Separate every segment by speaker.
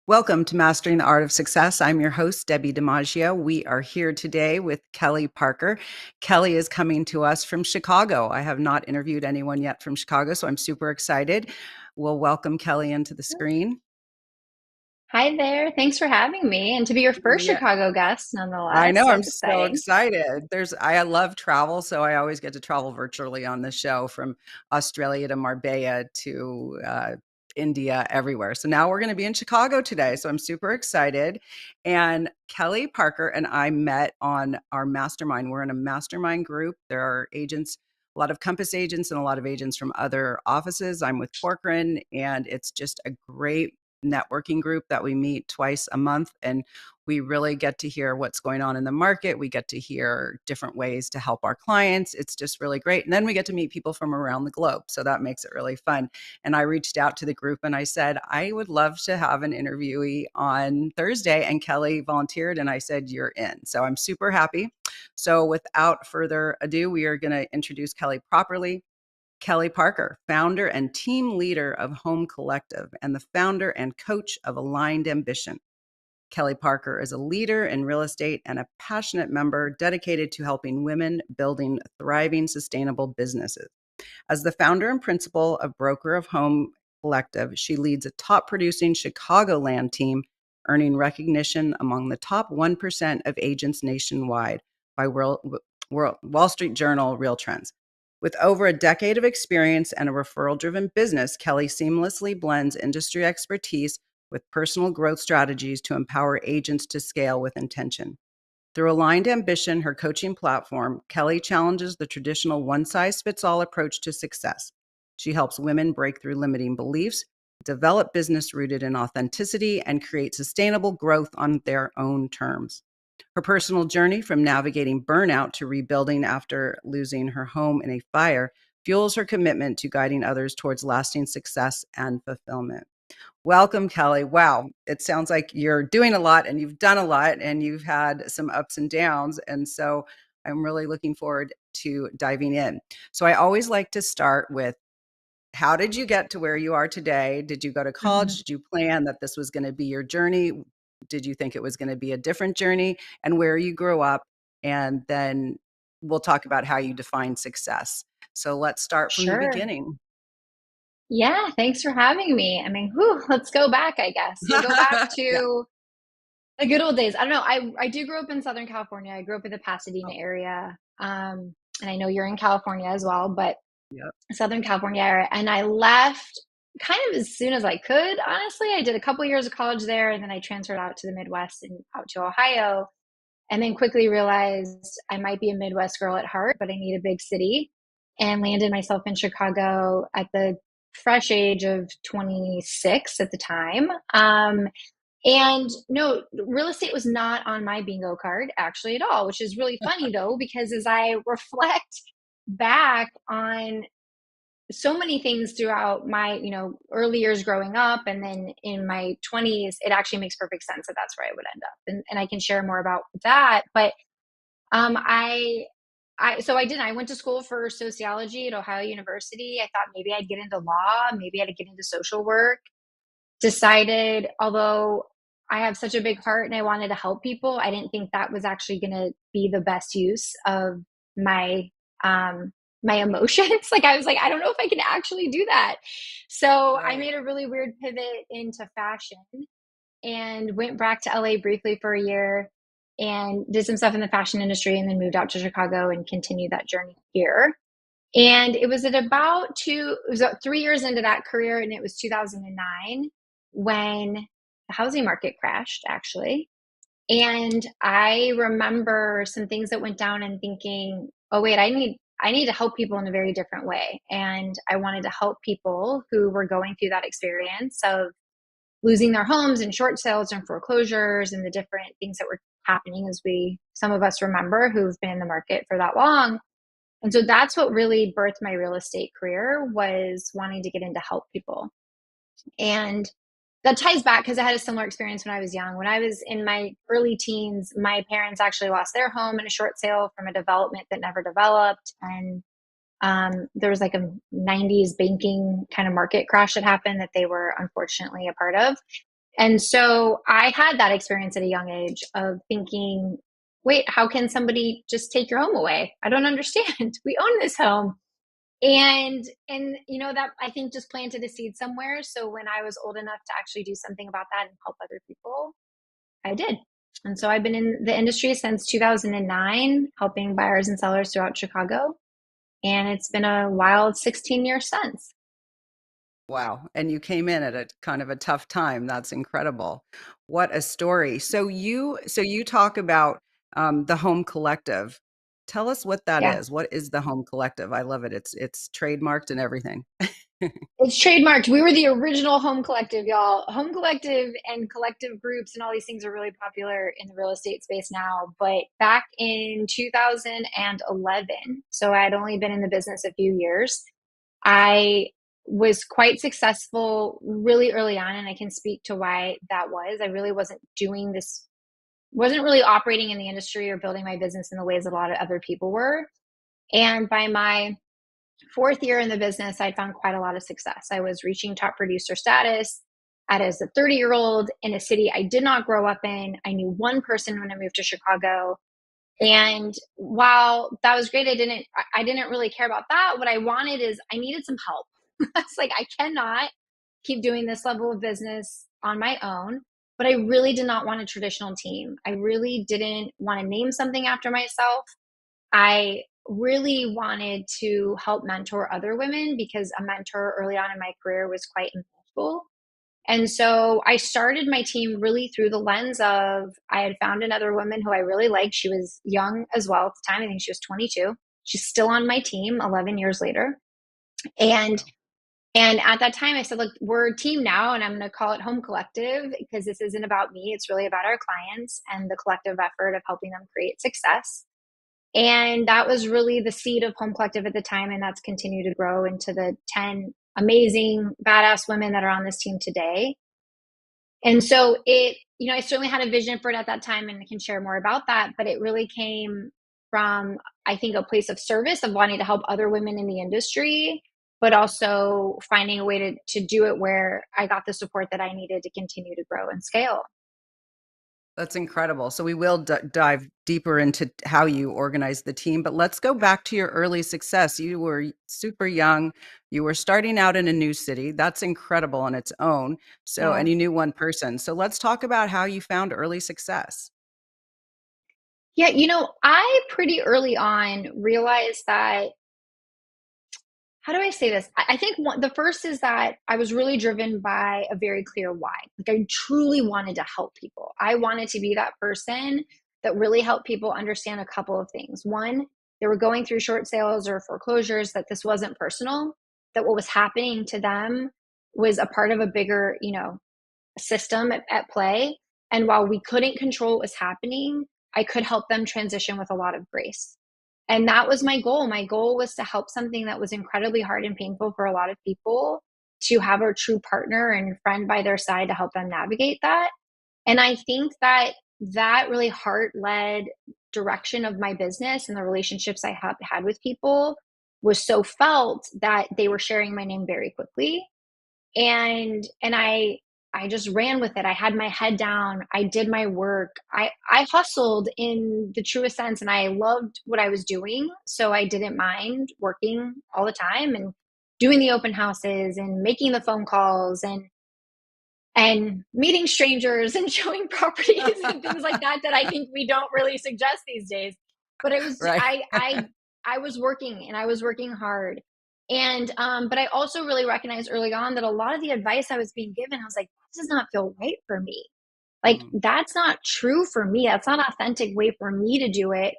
Speaker 1: Welcome to Mastering the Art of Success. I'm your host, Debbi DiMaggio. We are here today with Kelly Parker. Kelly is coming to us from Chicago. I have not interviewed anyone yet from Chicago, so I'm super excited. We'll welcome Kelly into the screen.
Speaker 2: Hi there. Thanks for having me and to be your first
Speaker 1: Yeah,
Speaker 2: Chicago guest,
Speaker 1: I
Speaker 2: nonetheless.
Speaker 1: know. I'm
Speaker 2: That's
Speaker 1: so
Speaker 2: exciting.
Speaker 1: excited. I love travel, so I always get to travel virtually on the show from Australia to Marbella to India, everywhere. So now we're going to be in Chicago today. So I'm super excited. And Kelly Parker and I met on our mastermind. We're in a mastermind group. There are agents, a lot of Compass agents, and a lot of agents from other offices. I'm with Corcoran, and it's just a great networking group that we meet twice a month. And we really get to hear what's going on in the market. We get to hear different ways to help our clients. It's just really great. And then we get to meet people from around the globe. So that makes it really fun. And I reached out to the group and I said, I would love to have an interviewee on Thursday. And Kelly volunteered and I said, you're in. So I'm super happy. So without further ado, we are going to introduce Kelly properly. Kelly Parker, founder and team leader of Home Collective and the founder and coach of Aligned Ambition. Kelly Parker is a leader in real estate and a passionate member dedicated to helping women building thriving, sustainable businesses. As the founder and principal of Broker of Home Collective, she leads a top producing Chicagoland team, earning recognition among the top 1% of agents nationwide by Wall Street Journal Real Trends. With over a decade of experience and a referral driven business, Kelly seamlessly blends industry expertise with personal growth strategies to empower agents to scale with intention. Through Aligned Ambition, her coaching platform, Kelly challenges the traditional one-size-fits-all approach to success. She helps women break through limiting beliefs, develop business rooted in authenticity, and create sustainable growth on their own terms. Her personal journey from navigating burnout to rebuilding after losing her home in a fire fuels her commitment to guiding others towards lasting success and fulfillment. Welcome, Kelly. Wow. It sounds like you're doing a lot and you've done a lot and you've had some ups and downs. And so I'm really looking forward to diving in. So I always like to start with, how did you get to where you are today? Did you go to college?
Speaker 2: Mhm.
Speaker 1: Did you plan that this was going to be your journey? Did you think it was going to be a different journey, and where you grew up? And then we'll talk about how you define success. So let's start from the
Speaker 2: Sure.
Speaker 1: beginning.
Speaker 2: Yeah, thanks for having me. I mean, let's go back, I guess. We'll go back
Speaker 1: Yeah.
Speaker 2: to the good old days. I don't know. I do grow up in Southern California. I grew up in the Pasadena area. And I know you're in California as well, but
Speaker 1: Yep.
Speaker 2: Southern California area. And I left kind of as soon as I could, honestly. I did a couple years of college there, and then I transferred out to the Midwest and out to Ohio. And then quickly realized I might be a Midwest girl at heart, but I need a big city, and landed myself in Chicago at the fresh age of 26 at the time. And no, real estate was not on my bingo card actually at all, which is really funny though, because as I reflect back on so many things throughout my early years growing up and then in my 20s, it actually makes perfect sense that that's where I would end up, and I can share more about that. But I went to school for sociology at Ohio University. I thought maybe I'd get into law, maybe I'd get into social work. Decided, although I have such a big heart and I wanted to help people, I didn't think that was actually going to be the best use of my my emotions. Like I was like, I don't know if I can actually do that. So I
Speaker 1: Right.
Speaker 2: made a really weird pivot into fashion and went back to LA briefly for a year and did some stuff in the fashion industry, and then moved out to Chicago and continued that journey here. And it was about 3 years into that career, and it was 2009 when the housing market crashed, actually. And I remember some things that went down and thinking, oh wait, I need to help people in a very different way. And I wanted to help people who were going through that experience of losing their homes and short sales and foreclosures and the different things that were happening, as some of us remember who've been in the market for that long. And so that's what really birthed my real estate career, was wanting to get into help people. And that ties back because I had a similar experience when I was young. When I was in my early teens, my parents actually lost their home in a short sale from a development that never developed. And there was like a 90s banking kind of market crash that happened that they were unfortunately a part of. And so I had that experience at a young age of thinking, wait, how can somebody just take your home away? I don't understand. We own this home. And that I think just planted a seed somewhere. So when I was old enough to actually do something about that and help other people, I did. And so I've been in the industry since 2009, helping buyers and sellers throughout Chicago. And it's been a wild 16 years since.
Speaker 1: Wow. And you came in at a kind of a tough time. That's incredible. What a story. So you talk about the Home Collective. Tell us what that
Speaker 2: Yeah.
Speaker 1: is. What is the Home Collective? I love it. It's trademarked and everything.
Speaker 2: It's trademarked. We were the original Home Collective, y'all. Home Collective and collective groups and all these things are really popular in the real estate space now. But back in 2011, so I had only been in the business a few years, I was quite successful really early on. And I can speak to why that was. I really wasn't doing this, wasn't really operating in the industry or building my business in the ways that a lot of other people were. And by my fourth year in the business, I'd found quite a lot of success. I was reaching top producer status as a 30-year-old in a city I did not grow up in. I knew one person when I moved to Chicago. And while that was great, I didn't really care about that. What I wanted is I needed some help. It's like I cannot keep doing this level of business on my own. But I really did not want a traditional team. I really didn't want to name something after myself. I really wanted to help mentor other women because a mentor early on in my career was quite impactful. And so I started my team really through the lens of I had found another woman who I really liked. She was young as well at the time. I think she was 22. She's still on my team 11 years later. And
Speaker 1: Wow.
Speaker 2: and at that time I said, look, we're a team now and I'm going to call it Home Collective because this isn't about me. It's really about our clients and the collective effort of helping them create success. And that was really the seed of Home Collective at the time. And that's continued to grow into the 10 amazing, badass women that are on this team today. And so I certainly had a vision for it at that time and I can share more about that. But it really came from, I think, a place of service of wanting to help other women in the industry, but also finding a way to do it where I got the support that I needed to continue to grow and scale.
Speaker 1: That's incredible. So we will dive deeper into how you organize the team, but let's go back to your early success. You were super young. You were starting out in a new city. That's incredible on its own. So,
Speaker 2: Yeah.
Speaker 1: and you knew one person. So let's talk about how you found early success.
Speaker 2: Yeah. I pretty early on realized that, how do I say this? I think the first is that I was really driven by a very clear why. Like I truly wanted to help people. I wanted to be that person that really helped people understand a couple of things. One, they were going through short sales or foreclosures, that this wasn't personal, that what was happening to them was a part of a bigger, system at play. And while we couldn't control what was happening, I could help them transition with a lot of grace. And that was my goal. My goal was to help something that was incredibly hard and painful for a lot of people, to have a true partner and friend by their side to help them navigate that. And I think that really heart led direction of my business and the relationships I have had with people was so felt that they were sharing my name very quickly. And I just ran with it. I had my head down. I did my work. I hustled in the truest sense and I loved what I was doing. So I didn't mind working all the time and doing the open houses and making the phone calls and meeting strangers and showing properties and things like that I think we don't really suggest these days. But it was
Speaker 1: Right.
Speaker 2: I was working and I was working hard. And but I also really recognized early on that a lot of the advice I was being given, I was like, this does not feel right for me. Like
Speaker 1: Mm.
Speaker 2: that's not true for me. That's not an authentic way for me to do it.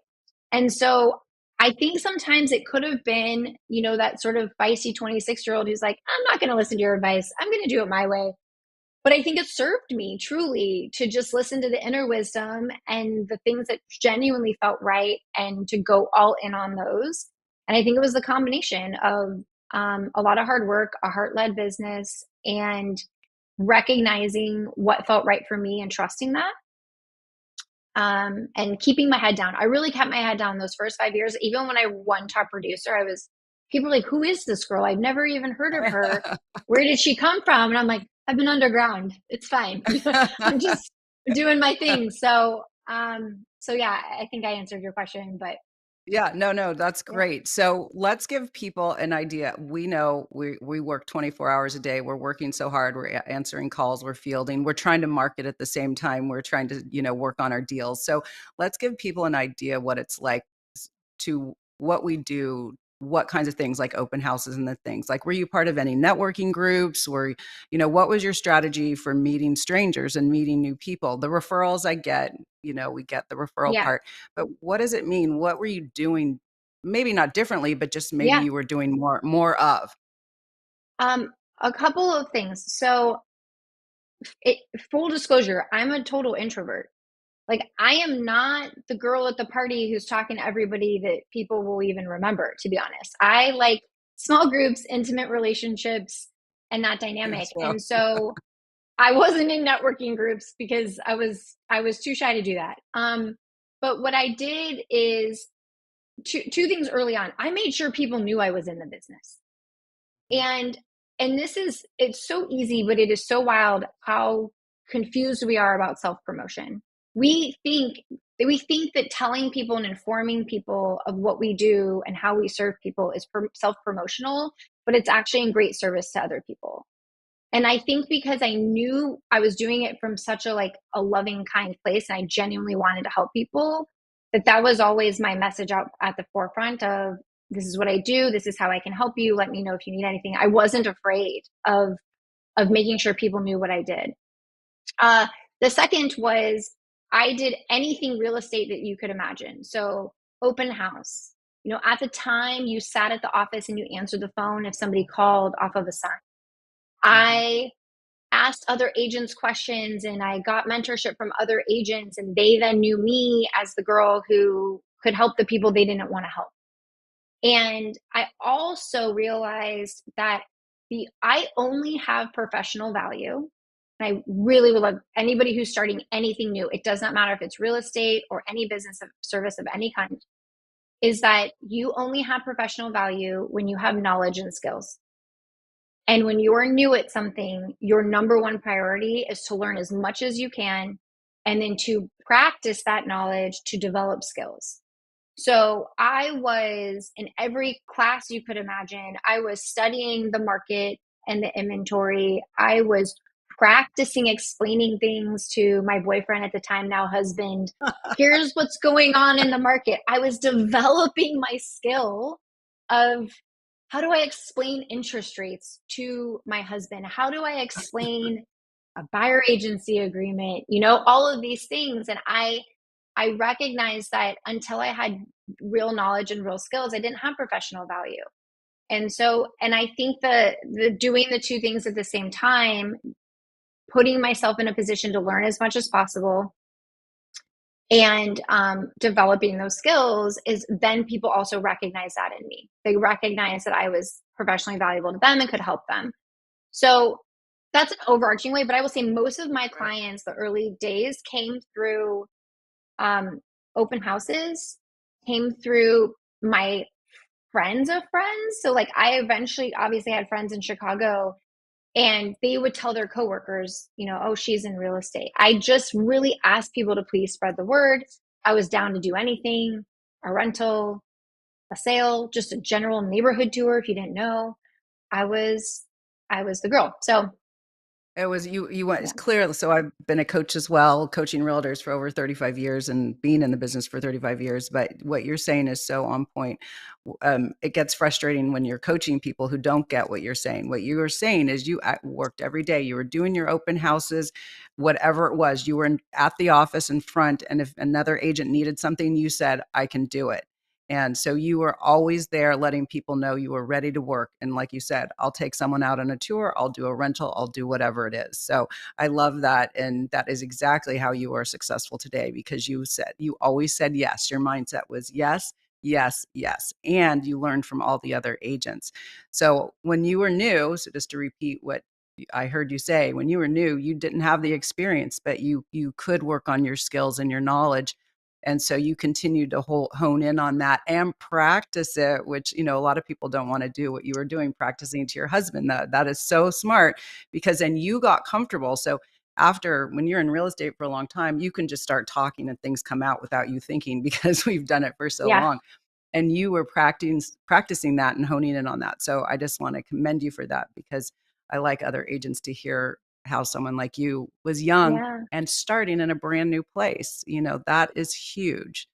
Speaker 2: And so I think sometimes it could have been, that sort of feisty 26-year-old who's like, I'm not going to listen to your advice. I'm going to do it my way. But I think it served me truly to just listen to the inner wisdom and the things that genuinely felt right and to go all in on those. And I think it was the combination of a lot of hard work, a heart led business, and recognizing what felt right for me and trusting that, and keeping my head down. I really kept my head down those first 5 years. Even when I won top producer, people were like, who is this girl? I've never even heard of her. Where did she come from? And I'm like, I've been underground. It's fine. I'm just doing my thing. So yeah, I think I answered your question, but
Speaker 1: Yeah, no, no, that's
Speaker 2: yeah,
Speaker 1: great. So let's give people an idea. We know we work 24 hours a day. We're working so hard. We're answering calls. We're fielding. We're trying to market at the same time. We're trying to, work on our deals. So let's give people an idea what it's like to what we do, what kinds of things like open houses and the things. Like, were you part of any networking groups? What was your strategy for meeting strangers and meeting new people? The referrals I get, we get the referral
Speaker 2: yeah,
Speaker 1: part, but what does it mean? What were you doing? Maybe not differently, but just maybe
Speaker 2: yeah.
Speaker 1: you were doing more of.
Speaker 2: Um, a couple of things. So, it, full disclosure, I'm a total introvert. Like, I am not the girl at the party who's talking to everybody that people will even remember, to be honest. I like small groups, intimate relationships, and that dynamic.
Speaker 1: So
Speaker 2: And so I wasn't in networking groups because I was too shy to do that. But what I did is two things early on. I made sure people knew I was in the business. And it's so easy, but it is so wild how confused we are about self-promotion. We think that telling people and informing people of what we do and how we serve people is self-promotional, but it's actually in great service to other people. And I think because I knew I was doing it from such a loving, kind place, and I genuinely wanted to help people, that was always my message out at the forefront of, this is what I do, this is how I can help you, let me know if you need anything. I wasn't afraid of making sure people knew what I did. Uh, the second was, I did anything real estate that you could imagine. So, open house. At the time, you sat at the office and you answered the phone if somebody called off of a sign.
Speaker 1: mhm.
Speaker 2: I asked other agents questions and I got mentorship from other agents, and they then knew me as the girl who could help the people they didn't want to help. And I also realized that the I only have professional value. And I really would love anybody who's starting anything new. It does not matter if it's real estate or any business of service of any kind, is that you only have professional value when you have knowledge and skills. And when you're new at something, your number one priority is to learn as much as you can and then to practice that knowledge to develop skills. So I was in every class you could imagine. I was studying the market and the inventory. I was practicing explaining things to my boyfriend at the time, now husband. Here's what's going on in the market. I was developing my skill of, how do I explain interest rates to my husband? How do I explain a buyer agency agreement? All of these things. And I recognized that until I had real knowledge and real skills, I didn't have professional value. And I think the doing the two things at the same time, putting myself in a position to learn as much as possible and developing those skills, is then people also recognize that in me. They recognize that I was professionally valuable to them and could help them. So that's an overarching way, but I will say most of my
Speaker 1: Right.
Speaker 2: clients, the early days, came through um, open houses, came through my friends of friends. So like, I eventually obviously had friends in Chicago, and they would tell their coworkers, oh, she's in real estate. I just really asked people to please spread the word. I was down to do anything, a rental, a sale, just a general neighborhood tour. If you didn't know, I was, I was the girl. So
Speaker 1: It was you went, it's
Speaker 2: yeah,
Speaker 1: clear. So I've been a coach as well, coaching realtors for over 35 years and being in the business for 35 years. But what you're saying is so on point. It gets frustrating when you're coaching people who don't get what you're saying. What you were saying is you worked every day. You were doing your open houses, whatever it was. You were at the office in front. And if another agent needed something, you said, I can do it. And so you were always there letting people know you were ready to work. And like you said, I'll take someone out on a tour, I'll do a rental, I'll do whatever it is. So I love that. And that is exactly how you are successful today, because you always said yes. Your mindset was yes, yes, yes. And you learned from all the other agents. So when you were new, so just to repeat what I heard you say, when you were new, you didn't have the experience, but you could work on your skills and your knowledge And so you continue to hone in on that and practice it, which, a lot of people don't want to do what you were doing, practicing to your husband. That is so smart, because then you got comfortable. So after, when you're in real estate for a long time, you can just start talking and things come out without you thinking, because we've done it for so
Speaker 2: Yeah.
Speaker 1: long. And you were practicing that and honing in on that. So I just want to commend you for that, because I like other agents to hear how someone like you was young
Speaker 2: Yeah.
Speaker 1: and starting in a brand new place. That is huge.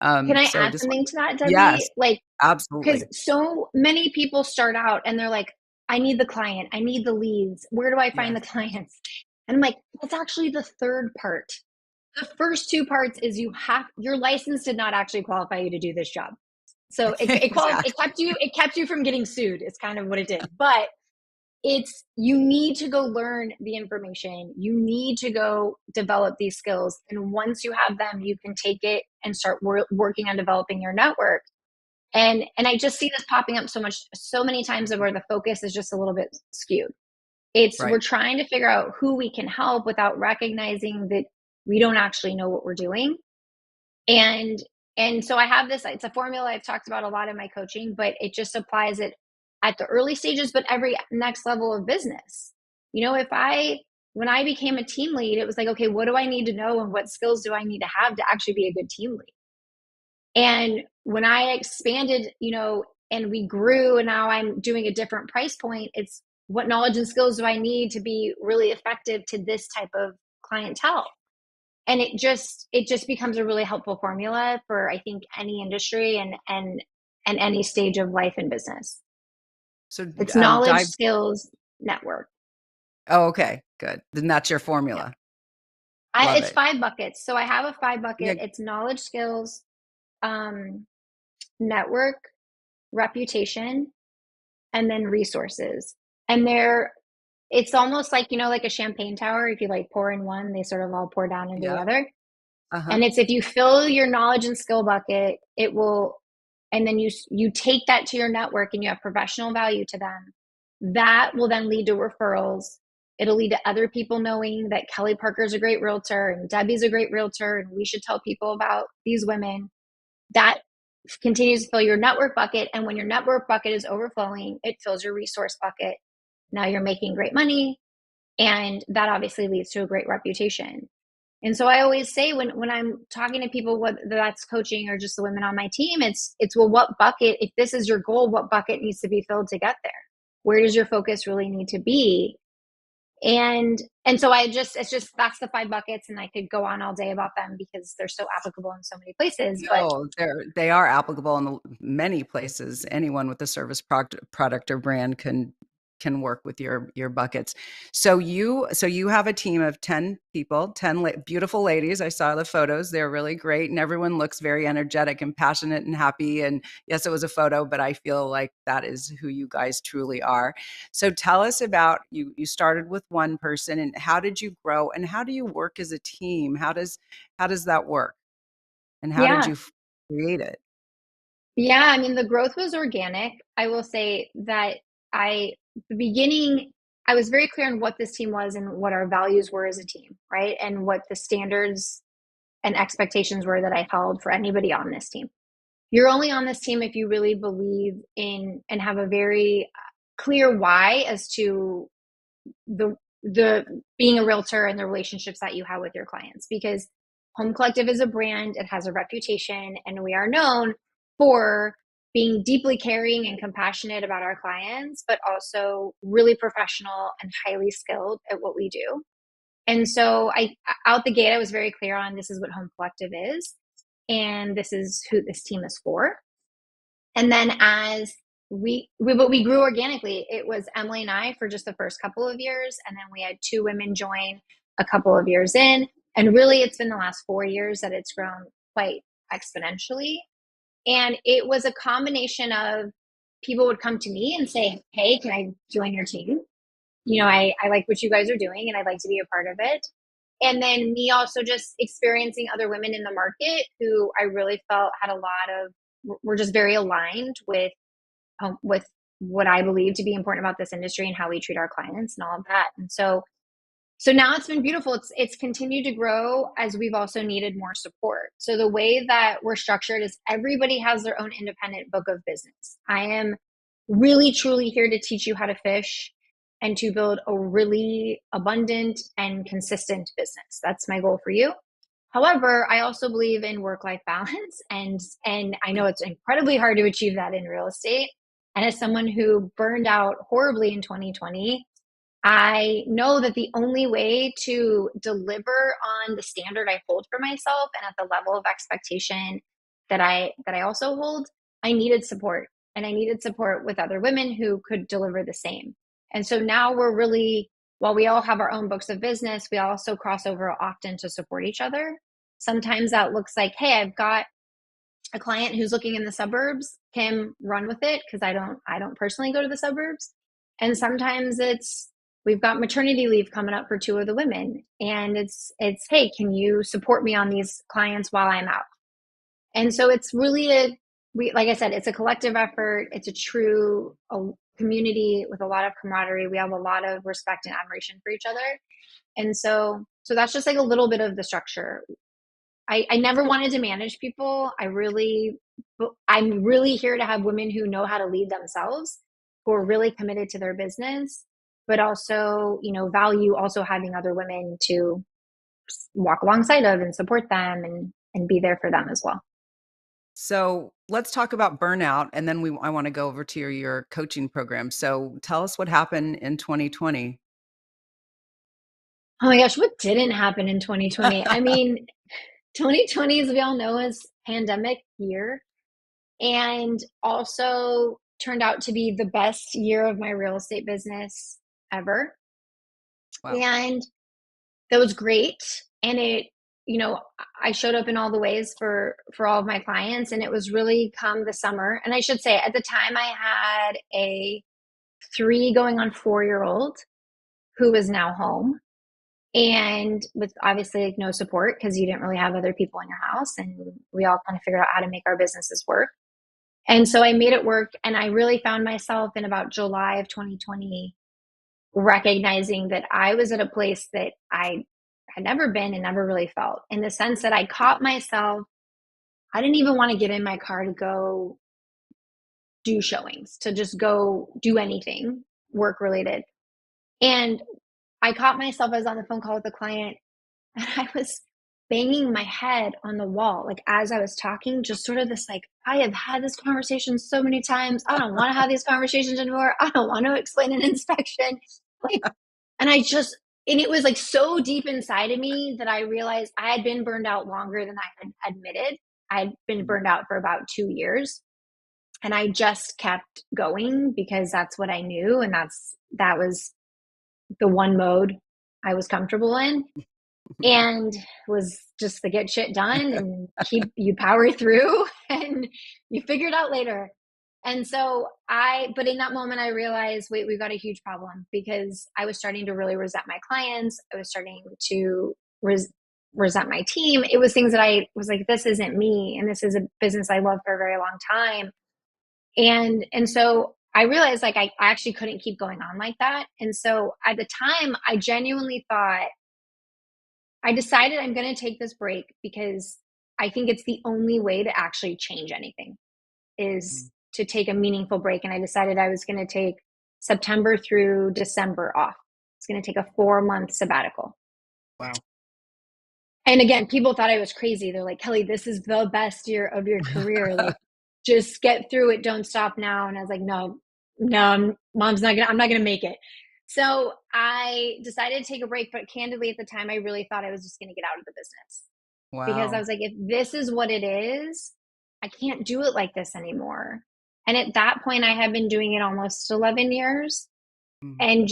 Speaker 2: Can I
Speaker 1: So
Speaker 2: add
Speaker 1: just
Speaker 2: something to that, Debbie?
Speaker 1: yes,
Speaker 2: Like, because
Speaker 1: absolutely.
Speaker 2: so many people start out and they're like, I need the client, I need the leads. Where do I find
Speaker 1: Yes.
Speaker 2: the clients? And I'm like, that's actually the third part. The first two parts is your license did not actually qualify you to do this job. So
Speaker 1: Exactly.
Speaker 2: it kept you from getting sued. It's kind of what it did. But it's you need to go learn the information. You need to go develop these skills. And once you have them, you can take it and start working on developing your network. And I just see this popping up so many times of where the focus is just a little bit skewed. We're
Speaker 1: Right.
Speaker 2: trying to figure out who we can help without recognizing that we don't actually know what we're doing. And and so I have this, it's a formula I've talked about a lot in my coaching, but it just applies it at the early stages, but every next level of business. If I when I became a team lead, it was like, okay, what do I need to know and what skills do I need to have to actually be a good team lead? And when I expanded, and we grew and now I'm doing a different price point, it's what knowledge and skills do I need to be really effective to this type of clientele? And it just becomes a really helpful formula for, I think, any industry and any stage of life and business.
Speaker 1: So
Speaker 2: It's knowledge,
Speaker 1: dive.
Speaker 2: skills, network.
Speaker 1: Oh, okay, good. Then that's your
Speaker 2: Yeah.
Speaker 1: formula. Love
Speaker 2: It's
Speaker 1: it.
Speaker 2: 5 buckets. So I have a five
Speaker 1: Yeah.
Speaker 2: bucket. It's knowledge, skills, um, network, reputation, and then resources. And it's almost like, like a champagne tower. If you like pour in one, they sort of all pour down into the
Speaker 1: Yeah.
Speaker 2: other.
Speaker 1: Uh-huh.
Speaker 2: And it's if you fill your knowledge and skill bucket, it will, and then you take that to your network and you have professional value to them. That will then lead to referrals. It'll lead to other people knowing that Kelly Parker's a great realtor and Debbie's a great realtor, and we should tell people about these women. That continues to fill your network bucket. And when your network bucket is overflowing, it fills your resource bucket. Now you're making great money. And that obviously leads to a great reputation. And so I always say when I'm talking to people, whether that's coaching or just the women on my team, it's well, what bucket, if this is your goal, what bucket needs to be filled to get there? Where does your focus really need to be? And so it's just that's the 5 buckets, and I could go on all day about them because they're so applicable in so many places. But
Speaker 1: No, they are applicable in many places. Anyone with a service product or brand can work with your buckets. So you have a team of 10 people, 10 beautiful ladies. I saw the photos. They're really great, and everyone looks very energetic and passionate and happy. And yes, it was a photo, but I feel like that is who you guys truly are. So tell us about you. You started with one person, and how did you grow, and how do you work as a team? How does that work? And how did
Speaker 2: yeah,
Speaker 1: you create it?
Speaker 2: yeah, I mean, the growth was organic. I will say that the beginning, I was very clear on what this team was and what our values were as a team, right? And what the standards and expectations were that I held for anybody on this team. You're only on this team if you really believe in and have a very clear why as to the being a realtor and the relationships that you have with your clients, because Home Collective is a brand, it has a reputation, and we are known for being deeply caring and compassionate about our clients, but also really professional and highly skilled at what we do. And so I out the gate I was very clear on this is what Home Collective is, and this is who this team is for. And then as but we grew organically. It was Emily and I for just the first couple of years, and then we had two women join a couple of years in. And really, it's been the last 4 years that it's grown quite exponentially. And it was a combination of people would come to me and say, "Hey, can I join your team? I like what you guys are doing, and I'd like to be a part of it." And then me also just experiencing other women in the market who I really felt had a lot of were just very aligned with what I believe to be important about this industry and how we treat our clients and all of that. And so So now it's been beautiful. It's continued to grow as we've also needed more support. So the way that we're structured is everybody has their own independent book of business. I am really truly here to teach you how to fish and to build a really abundant and consistent business. That's my goal for you. However, I also believe in work-life balance, and I know it's incredibly hard to achieve that in real estate. And as someone who burned out horribly in 2020, I know that the only way to deliver on the standard I hold for myself and at the level of expectation that I also hold, I needed support. And I needed support with other women who could deliver the same. And so now we're really, while we all have our own books of business, we also cross over often to support each other. Sometimes that looks like, hey, I've got a client who's looking in the suburbs. Kim, run with it, because I don't personally go to the suburbs. And sometimes it's, we've got maternity leave coming up for two of the women, and it's hey, can you support me on these clients while I'm out? And so it's really like I said, it's a collective effort. It's a community with a lot of camaraderie. We have a lot of respect and admiration for each other. And so that's just like a little bit of the structure. I never wanted to manage people. I'm really here to have women who know how to lead themselves, who are really committed to their business, but also, value also having other women to walk alongside of and support them and be there for them as well.
Speaker 1: So let's talk about burnout, and then I want to go over to your coaching program. So tell us what happened in 2020.
Speaker 2: Oh my gosh, what didn't happen in 2020? I mean, 2020, as we all know, is pandemic year, and also turned out to be the best year of my real estate business ever.
Speaker 1: Wow.
Speaker 2: And that was great. And I showed up in all the ways for all of my clients, and it was really come the summer. And I should say at the time I had a 3 going on 4-year old who was now home, and with obviously like no support because you didn't really have other people in your house, and we all kind of figured out how to make our businesses work. And so I made it work, and I really found myself in about July of 2020 recognizing that I was at a place that I had never been and never really felt, in the sense that I caught myself. I didn't even want to get in my car to go do showings, to just go do anything work related. And I caught myself, I was on the phone call with a client, and I was banging my head on the wall, like as I was talking, just sort of this like, I have had this conversation so many times. I don't want to have these conversations anymore. I don't want to explain an inspection. Like, and and it was like so deep inside of me that I realized I had been burned out longer than I had admitted. I'd been burned out for about 2 years, and I just kept going because that's what I knew. And that was the one mode I was comfortable in, and was just to get shit done and keep you power through and you figure it out later. And so but in that moment, I realized, wait, we've got a huge problem, because I was starting to really resent my clients. I was starting to resent my team. It was things that I was like, this isn't me. And this is a business I loved for a very long time. And so I realized like I actually couldn't keep going on like that. And so at the time, I genuinely thought, I decided I'm going to take this break because I think it's the only way to actually change anything, is to take a meaningful break. And I decided I was going to take September through December off. It's going to take a 4-month sabbatical.
Speaker 1: Wow.
Speaker 2: And again, people thought I was crazy. They're like, Kelly, this is the best year of your career. Like, just get through it. Don't stop now. And I was like, no, I'm not going to make it. So I decided to take a break, but candidly at the time, I really thought I was just going to get out of the business, because I
Speaker 1: Wow.
Speaker 2: was like, if this is what it is, I can't do it like this anymore. And at that point, I had been doing it almost 11 years,
Speaker 1: Mhm.
Speaker 2: and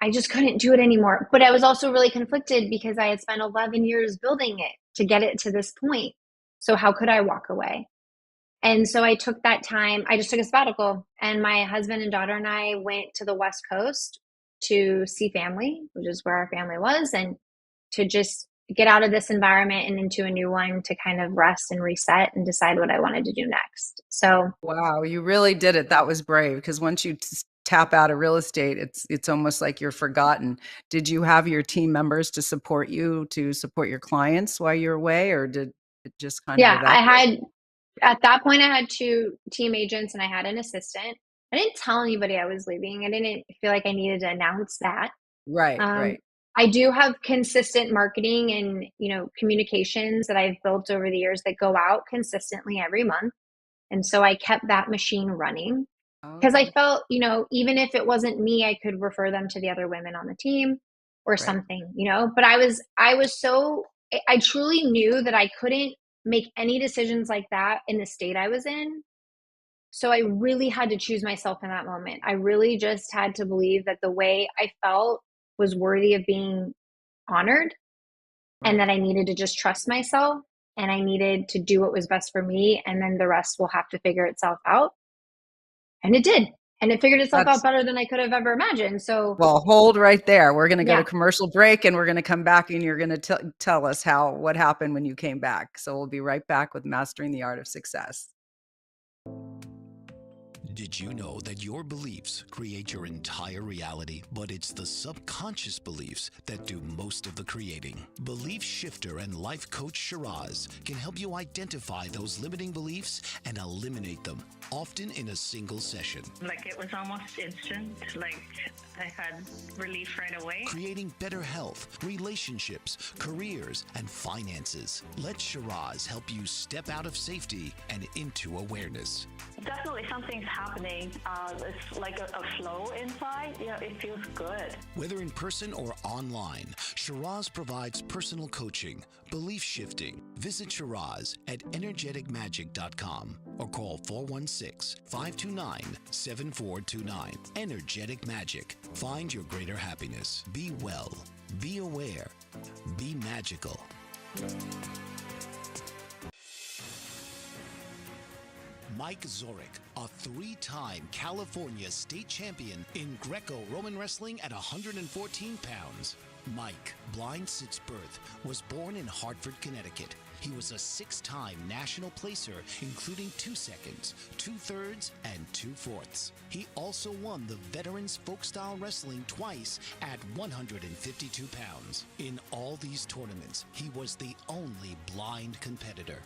Speaker 2: I just couldn't do it anymore. But I was also really conflicted because I had spent 11 years building it to get it to this point. So how could I walk away? And so I took that time, I just took a sabbatical, and my husband and daughter and I went to the West Coast to see family, which is where our family was, and to just get out of this environment and into a new one, to kind of rest and reset and decide what I wanted to do next. So
Speaker 1: Wow, you really did it. That was brave, because once you tap out of real estate, it's almost like you're forgotten. Did you have your team members to support you, to support your clients while you're away, or did it just kind of
Speaker 2: Yeah, I
Speaker 1: evaporate?
Speaker 2: had at that point I had two team agents and I had an assistant. I didn't tell anybody I was leaving. I didn't feel like I needed to announce that.
Speaker 1: Right,
Speaker 2: Um,
Speaker 1: right,
Speaker 2: I do have consistent marketing and, communications that I've built over the years that go out consistently every month. And so I kept that machine running because I
Speaker 1: okay,
Speaker 2: felt, even if it wasn't me, I could refer them to the other women on the team or
Speaker 1: right,
Speaker 2: something. But I was so, I truly knew that I couldn't make any decisions like that in the state I was in. So I really had to choose myself in that moment. I really just had to believe that the way I felt was worthy of being honored, and
Speaker 1: right.
Speaker 2: that I needed to just trust myself and I needed to do what was best for me. And then the rest will have to figure itself out. And it did. And it figured itself out
Speaker 1: That's
Speaker 2: better than I could have ever imagined. So,
Speaker 1: Well, hold right there. We're going to go to
Speaker 2: yeah.
Speaker 1: commercial break and we're going to come back and you're going to tell us what happened when you came back. So we'll be right back with Mastering the Art of Success.
Speaker 3: Did you know that your beliefs create your entire reality, but it's the subconscious beliefs that do most of the creating? Belief shifter and life coach Shiraz can help you identify those limiting beliefs and eliminate them, often in a single session.
Speaker 4: Like it was almost instant, like I had relief right away.
Speaker 3: Creating better health, relationships, careers, and finances. Let Shiraz help you step out of safety and into awareness.
Speaker 4: Definitely something's happening. It's like a flow inside. It feels good.
Speaker 3: Whether in person or online, Shiraz provides personal coaching, belief shifting. Visit Shiraz at energeticmagic.com or call 416-529-7429. Energetic Magic. Find your greater happiness. Be well. Be aware. Be magical. Mike Zorek, a three-time California state champion in Greco-Roman wrestling at 114 pounds. Mike, blind since birth, was born in Hartford, Connecticut. He was a six-time national placer, including 2 seconds, 2/3, and 2/4. He also won the Veterans Folk-Style Wrestling twice at 152 pounds. In all these tournaments, he was the only blind competitor.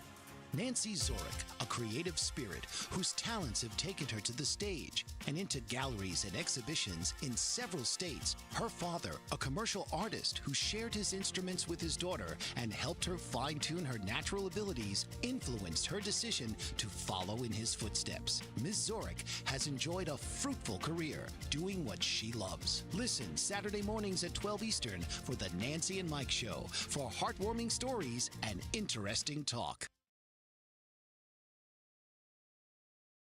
Speaker 3: Nancy Zorek, a creative spirit whose talents have taken her to the stage and into galleries and exhibitions in several states. Her father, a commercial artist who shared his instruments with his daughter and helped her fine-tune her natural abilities, influenced her decision to follow in his footsteps. Ms. Zorek has enjoyed a fruitful career doing what she loves. Listen Saturday mornings at 12 Eastern for the Nancy and Mike Show for heartwarming stories and interesting talk.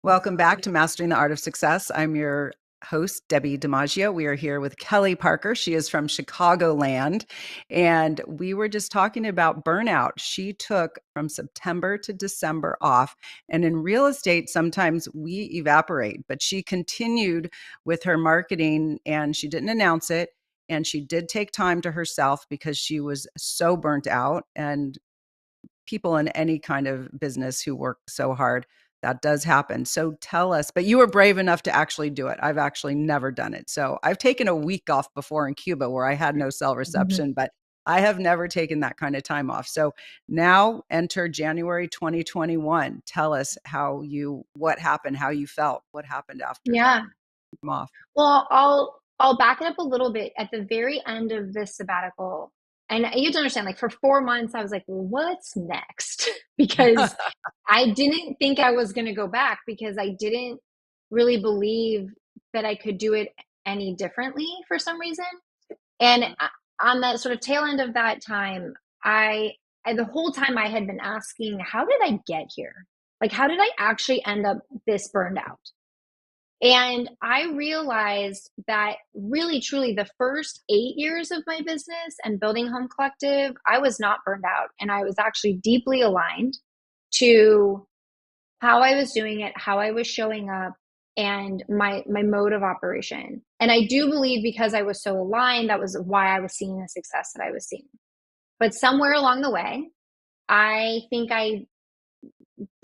Speaker 1: Welcome back to Mastering the Art of Success. I'm your host, Debbi DiMaggio. We are here with Kelly Parker. She is from Chicagoland. And we were just talking about burnout. She took from September to December off. And in real estate, sometimes we evaporate, but she continued with her marketing and she didn't announce it. And she did take time to herself because she was so burnt out. And people in any kind of business who work so hard, that does happen. So tell us, but you were brave enough to actually do it. I've actually never done it. So I've taken a week off before in Cuba where I had no cell reception, but I have never taken that kind of time off. So now enter January 2021. Tell us what happened, how you felt, what happened after that
Speaker 2: Yeah.
Speaker 1: time off.
Speaker 2: Well, I'll back it up a little bit. At the very end of this sabbatical, and you have to understand, like for 4 months, I was like, well, what's next? Because I didn't think I was going to go back because I didn't really believe that I could do it any differently for some reason. And on that sort of tail end of that time, the whole time I had been asking, how did I get here? Like, how did I actually end up this burned out? And I realized that really, truly, the first 8 years of my business and building Home Collective, I was not burned out. And I was actually deeply aligned to how I was doing it, how I was showing up, and my mode of operation. And I do believe because I was so aligned, that was why I was seeing the success that I was seeing. But somewhere along the way, I think I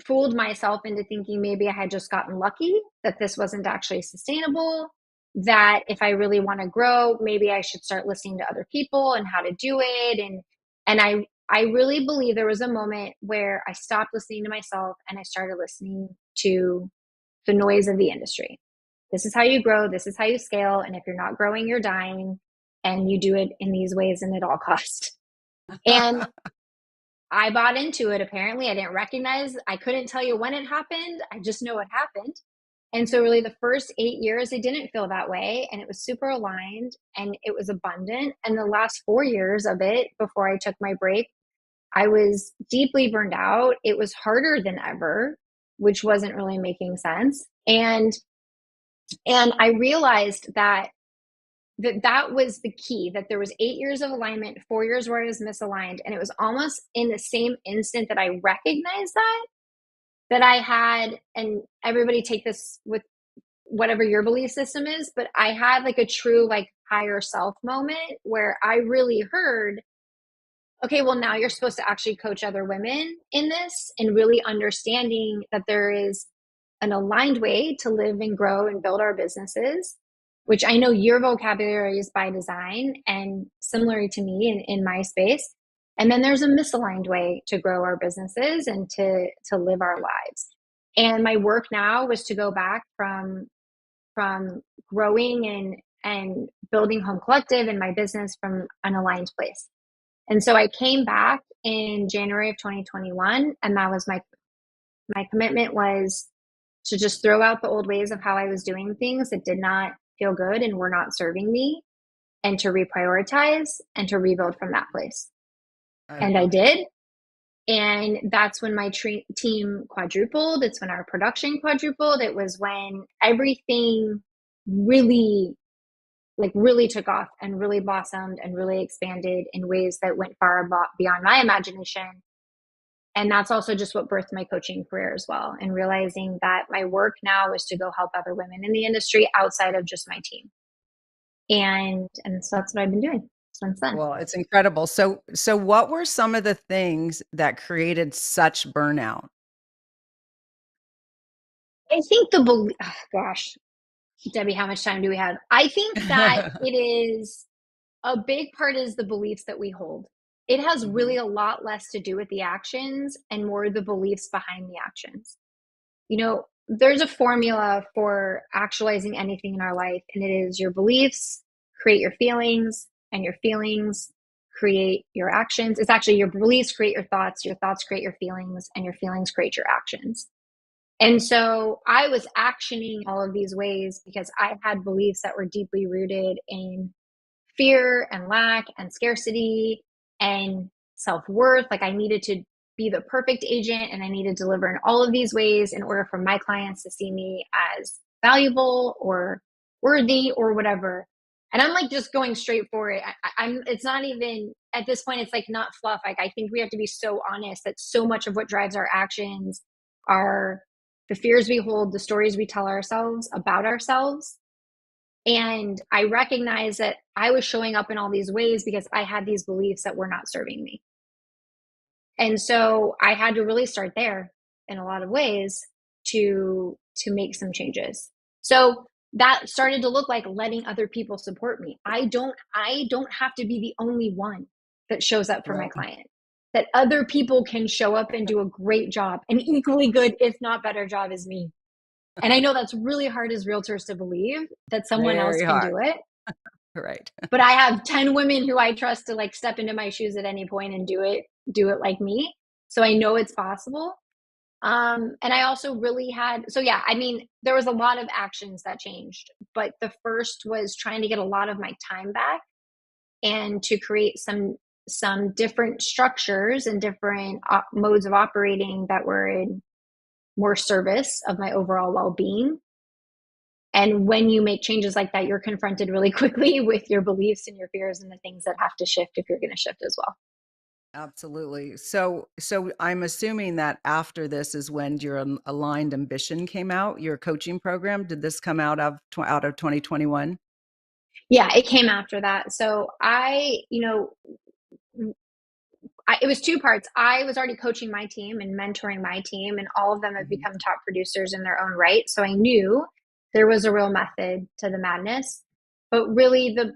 Speaker 2: fooled myself into thinking maybe I had just gotten lucky, that this wasn't actually sustainable. that if I really want to grow, maybe I should start listening to other people and how to do it. And I really believe there was a moment where I stopped listening to myself and I started listening to the noise of the industry. This is how you grow. This is how you scale. And if you're not growing, you're dying. And you do it in these ways and at all costs. And I bought into it. Apparently, I didn't recognize, I couldn't tell you when it happened. I just know it happened. And so really the first 8 years, it didn't feel that way. And it was super aligned and it was abundant. And the last 4 years of it, before I took my break, I was deeply burned out. It was harder than ever, which wasn't really making sense. And I realized that was the key, that there was 8 years of alignment, 4 years where I was misaligned. And it was almost in the same instant that I recognized that I had, and everybody take this with whatever your belief system is, but I had like a true like higher self moment where I really heard, okay, well, now you're supposed to actually coach other women in this, and really understanding that there is an aligned way to live and grow and build our businesses, which I know your vocabulary is by design and similar to me in my space. And then there's a misaligned way to grow our businesses and to live our lives. And my work now was to go back from growing and building Home Collective and my business from an aligned place. And so I came back in January of 2021, and that was my commitment, was to just throw out the old ways of how I was doing things that did not feel good and were not serving me, and to reprioritize and to rebuild from that place. And I did. And that's when my team quadrupled. It's when our production quadrupled. It was when everything really took off and really blossomed and really expanded in ways that went far beyond my imagination. And that's also just what birthed my coaching career as well. And realizing that my work now is to go help other women in the industry outside of just my team. And so that's what I've been doing since then.
Speaker 1: Well, it's incredible. So what were some of the things that created such burnout?
Speaker 2: I think gosh, Debbie, how much time do we have? I think that it is a big part is the beliefs that we hold. It has really a lot less to do with the actions and more the beliefs behind the actions. You know, there's a formula for actualizing anything in our life, and it is your beliefs create your feelings, and your feelings create your actions. It's actually your beliefs create your thoughts create your feelings, and your feelings create your actions. And so I was actioning all of these ways because I had beliefs that were deeply rooted in fear and lack and scarcity and self-worth. Like I needed to be the perfect agent, and I needed to deliver in all of these ways in order for my clients to see me as valuable or worthy or whatever. And I'm like just going straight for it. It's not even at this point, it's like not fluff. Like I think we have to be so honest that so much of what drives our actions are the fears we hold, the stories we tell ourselves about ourselves. And I recognized that I was showing up in all these ways because I had these beliefs that were not serving me. And so I had to really start there in a lot of ways to make some changes. So that started to look like letting other people support me. I don't have to be the only one that shows up for my client. That other people can show up and do a great job, an equally good, if not better job as me. And I know that's really hard as realtors to believe that someone else can do it.
Speaker 1: Right.
Speaker 2: But I have 10 women who I trust to like step into my shoes at any point and do it like me. So I know it's possible. And I also really there was a lot of actions that changed, but the first was trying to get a lot of my time back and to create some different structures and different modes of operating that were in more service of my overall well-being. And when you make changes like that, you're confronted really quickly with your beliefs and your fears and the things that have to shift if you're going to shift as well.
Speaker 1: Absolutely. So I'm assuming that after this is when your aligned ambition came out, your coaching program. Did this come out of 2021?
Speaker 2: Yeah, it came after that. So it was two parts. I was already coaching my team and mentoring my team, and all of them have become top producers in their own right. So I knew there was a real method to the madness. But really, the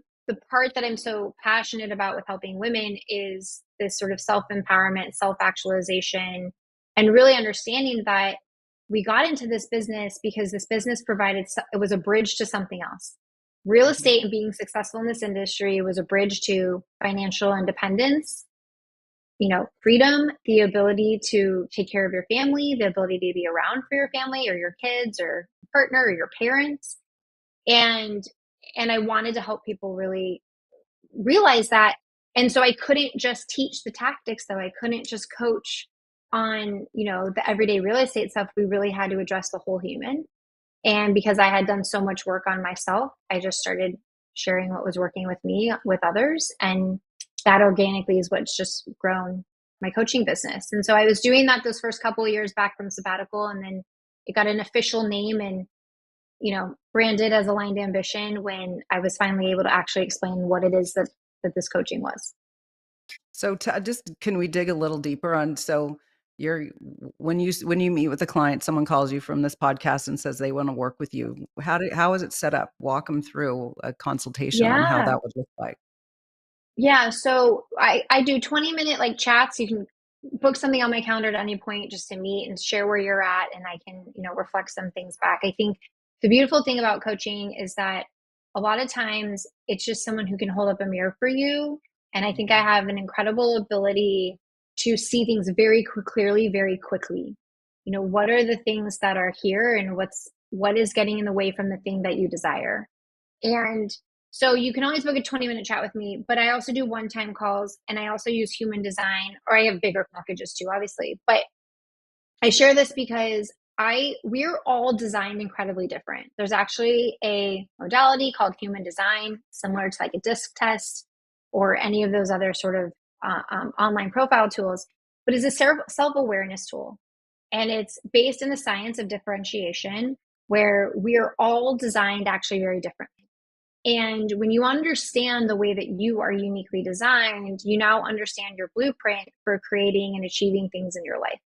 Speaker 2: part that I'm so passionate about with helping women is this sort of self-empowerment, self-actualization, and really understanding that we got into this business because this business provided, it was a bridge to something else. Real
Speaker 1: Mhm.
Speaker 2: estate and being successful in this industry was a bridge to financial independence, freedom, the ability to take care of your family, the ability to be around for your family or your kids or partner or your parents. And I wanted to help people really realize that. And so I couldn't just teach the tactics, though. I couldn't just coach on, the everyday real estate stuff. We really had to address the whole human. And because I had done so much work on myself, I just started sharing what was working with me with others. And that organically is what's just grown my coaching business. And so I was doing that those first couple of years back from sabbatical, and then it got an official name and, branded as Aligned Ambition when I was finally able to actually explain what it is that this coaching was.
Speaker 1: So just can we dig a little deeper on, so you're when you meet with a client, someone calls you from this podcast and says they want to work with you. How is it set up? Walk them through a consultation on how
Speaker 2: Yeah.
Speaker 1: that would look like.
Speaker 2: Yeah. So I do 20-minute like chats. You can book something on my calendar at any point just to meet and share where you're at. And I can, reflect some things back. I think the beautiful thing about coaching is that a lot of times it's just someone who can hold up a mirror for you. And I think I have an incredible ability to see things very clearly, very quickly. What are the things that are here and what is getting in the way from the thing that you desire? And so you can always book a 20-minute chat with me, but I also do one-time calls, and I also use human design, or I have bigger packages too, obviously. But I share this because we're all designed incredibly different. There's actually a modality called human design, similar to like a disc test or any of those other sort of online profile tools, but it's a self-awareness tool. And it's based in the science of differentiation, where we are all designed actually very differently. And when you understand the way that you are uniquely designed, you now understand your blueprint for creating and achieving things in your life.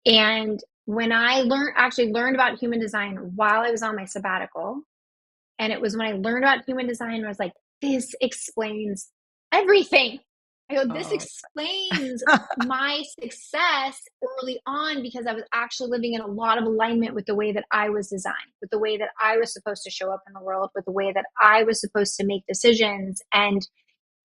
Speaker 2: And when I learned about human design while I was on my sabbatical, and it was when I learned about human design, I was like, this explains everything. I go, this
Speaker 1: Oh.
Speaker 2: explains my success early on, because I was actually living in a lot of alignment with the way that I was designed, with the way that I was supposed to show up in the world, with the way that I was supposed to make decisions and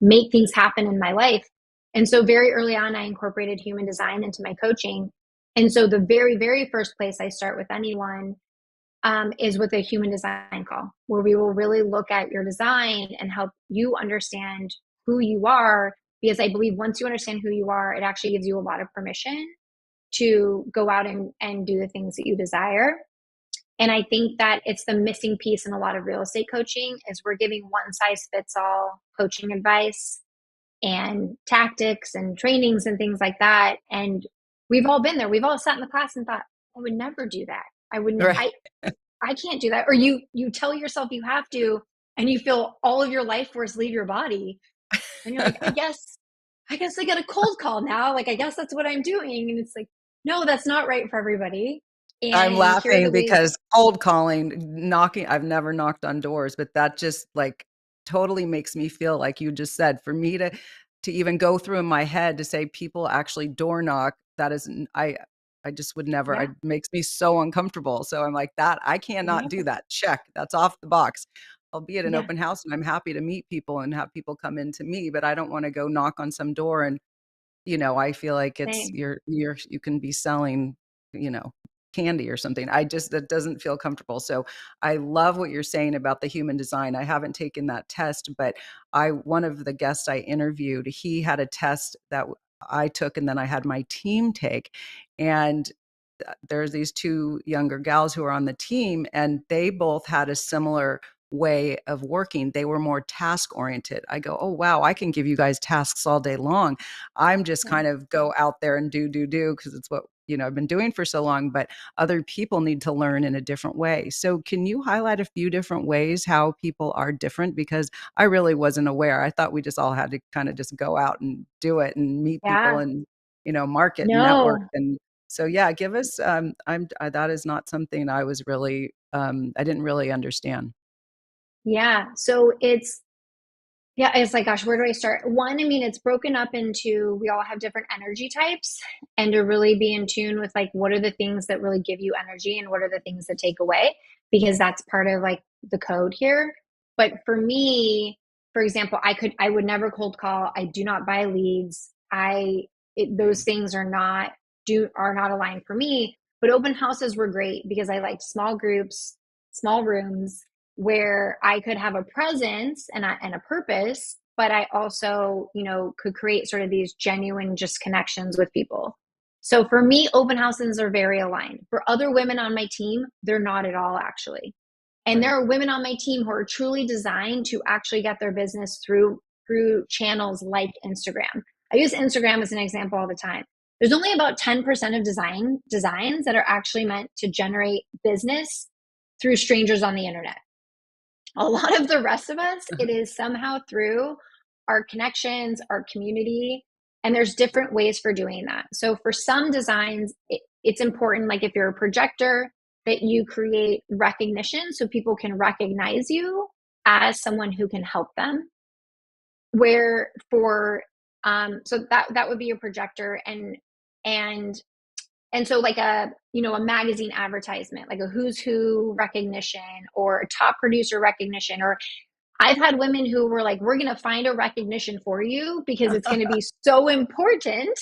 Speaker 2: make things happen in my life. And so very early on, I incorporated human design into my coaching. And so the very, very first place I start with anyone is with a human design call, where we will really look at your design and help you understand who you are. Because I believe once you understand who you are, it actually gives you a lot of permission to go out and do the things that you desire. And I think that it's the missing piece in a lot of real estate coaching is we're giving one size fits all coaching advice and tactics and trainings and things like that. And we've all been there. We've all sat in the class and thought, I would never do that. I wouldn't,
Speaker 1: Right.
Speaker 2: I can't do that. Or you tell yourself you have to, and you feel all of your life force leave your body. And you're like, I guess I get a cold call now. Like, I guess that's what I'm doing. And it's like, no, that's not right for everybody.
Speaker 1: I'm
Speaker 2: And here are
Speaker 1: laughing
Speaker 2: the ways.
Speaker 1: because cold calling, knocking, I've never knocked on doors, but that just like totally makes me feel like you just said, for me to even go through in my head to say people actually door knock, that is I just would never.
Speaker 2: Yeah.
Speaker 1: It makes me so uncomfortable. So I'm like, that I cannot do
Speaker 2: Yeah.
Speaker 1: that. Check. That's off the box. I'll be at an
Speaker 2: Yeah.
Speaker 1: open house and I'm happy to meet people and have people come into me, but I don't want to go knock on some door and I feel like it's
Speaker 2: Same.
Speaker 1: you can be selling, you know, candy or something. That doesn't feel comfortable. So I love what you're saying about the human design. I haven't taken that test, but one of the guests I interviewed, he had a test that I took and then I had my team take. And there's these two younger gals who are on the team and they both had a similar way of working. They were more task oriented. I go, oh, wow, I can give you guys tasks all day long. I'm just
Speaker 2: Yeah.
Speaker 1: kind of go out there and do, because it's what, I've been doing for so long, but other people need to learn in a different way. So can you highlight a few different ways how people are different? Because I really wasn't aware. I thought we just all had to kind of just go out and do it and meet people
Speaker 2: Yeah.
Speaker 1: and, market and network
Speaker 2: No.
Speaker 1: and So yeah, give us, that is not something I was really, I didn't really understand.
Speaker 2: Yeah. So it's like, gosh, where do I start? One, I mean, it's broken up into, we all have different energy types, and to really be in tune with like, what are the things that really give you energy and what are the things that take away? Because that's part of like the code here. But for me, for example, I would never cold call. I do not buy leads. Those things are not aligned for me. But open houses were great because I liked small groups, small rooms, where I could have a presence and a purpose, but I also, could create sort of these genuine just connections with people. So for me, open houses are very aligned. For other women on my team, they're not at all, actually. And
Speaker 1: Right.
Speaker 2: there are women on my team who are truly designed to actually get their business through channels like Instagram. I use Instagram as an example all the time. There's only about 10% of designs that are actually meant to generate business through strangers on the internet. A lot of the rest of us, it is somehow through our connections, our community, and there's different ways for doing that. So for some designs, it's important, like if you're a projector, that you create recognition so people can recognize you as someone who can help them. Where for so that would be a projector, and so like a magazine advertisement, like a who's who recognition or a top producer recognition, or I've had women who were like, we're going to find a recognition for you because it's going to be so important